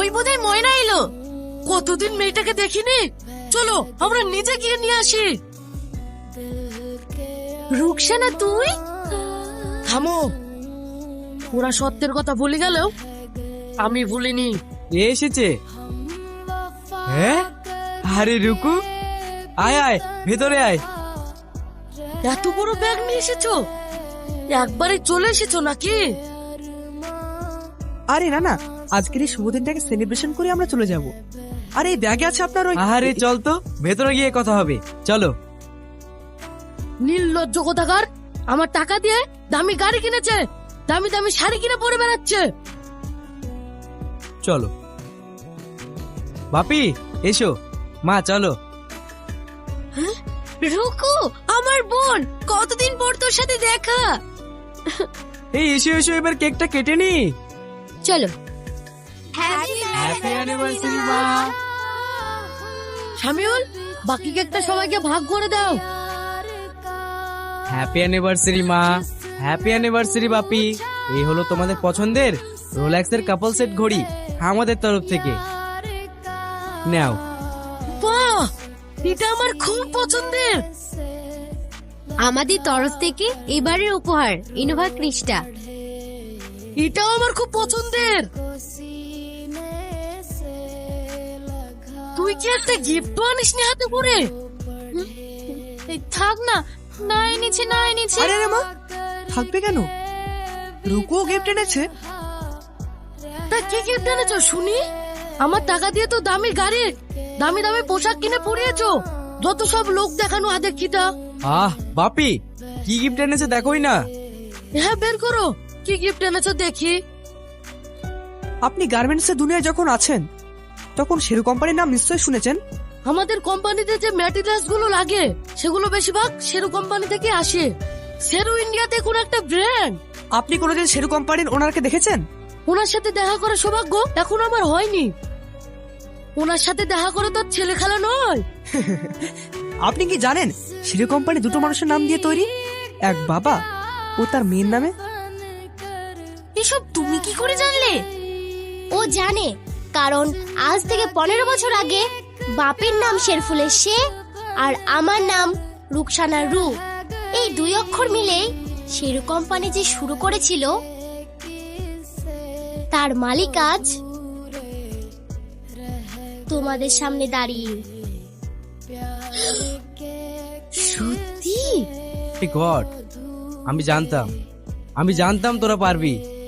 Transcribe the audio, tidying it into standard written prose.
ওই বোধহয় ময়না এলো। কতদিন মেয়েটাকে দেখিনি। চলো আমরা নিজে গিয়ে নিয়ে আসি। রুকসানা তুই? থামো, ওরা সত্যের কথা ভুলে গেলেও আমি ভুলিনি। এ এসেছে। হ্যাঁ, আরে রুকু, আয় আয় ভেতরে আয়। এত বড় ব্যাগ নিয়ে এসেছো? একবারে চলে এসেছো নাকি? আরে না না, আজকের এই শুভ দিনটাকে সেলিব্রেশন করে আমরা চলে যাব। আরে এই ব্যাগে আছে আপনার ওই। আরে চল তো, ভেতরে গিয়ে কথা হবে, চলো। নির্লজ্জ কোথাকার, আমার টাকা দিয়ে দামি গাড়ি কিনেছে, দামি দামি শাড়ি কিনে পরে বেড়াচ্ছে। চলো বাপি, এসো। মা চলো। রুকু, আমার বোন, কতদিন পর তোর সাথে দেখা। এই এসো এসো, এবার কেকটা কেটে নি। চলো। হ্যাপি অ্যানিভার্সারি মা। শামিউল, বাকি কেকটা সবাইকে ভাগ করে দাও। হ্যাপি অ্যানিভার্সারি মা, হ্যাপি অ্যানিভার্সারি বাপি। এই হলো তোমাদের পছন্দের রোলেক্সের কাপল সেট ঘড়ি আমাদের তরফ থেকে। নাও। বাহ, এটা আমার খুব পছন্দের। আমাদের তরফ থেকে এবারের উপহার ইনোভা ক্রিস্টা। এটাও আমার খুব পছন্দের। তুই কি একটা গিফট আনিস নি হাতে করে? থাক না, না এনেছি না এনেছি। আরে রে মা, থাকবে কেন? রুকুও গিফট এনেছে। তা কি গিফট এনেছো শুনি? আমার টাকা দিয়ে তো দামি গাড়ি, দামি দামি পোশাক কিনে পরিয়েছো। যত সব লোক দেখানো হাতে খিটা। আহ বাপি, কি গিফট এনেছে দেখোই না। হ্যাঁ, বের করো, কি গিফট এনেছো দেখি। আপনি গার্মেন্টসের দুনিয়ায় যখন আছেন, তখন শেরু কোম্পানির নাম নিশ্চয়ই শুনেছেন। আমাদের কোম্পানিতে যে ম্যাটেরিয়ালস গুলো লাগে সেগুলো বেশিরভাগ শেরু কোম্পানি থেকে আসে। শেরু ইন্ডিয়াতে কোন একটা ব্র্যান্ড। আপনি কোনোদিন শেরু কোম্পানির ওনারকে দেখেছেন? ওনার সাথে দেখা করার সৌভাগ্য এখন আমার হয়নি। ওনার সাথে দেখা করে তো ছেলে খেলা নয়। আপনি কি জানেন শেরু কোম্পানি দুটো মানুষের নাম দিয়ে তৈরি, এক বাবা ও তার মেয়ের নামে। এসব তুমি কি করে জানলে? ও জানে, কারণ আজ থেকে 15 বছর আগে বাপের নাম শেরফুলের শে আর আমার নাম রুকসানা রু। এই দুই অক্ষর মিলে শেরু কোম্পানি যে শুরু করেছিল, তার মালিক আজ তোমাদের সামনে দাঁড়িয়ে। সত্যি? গড, আমি জানতাম তোরা পারবি।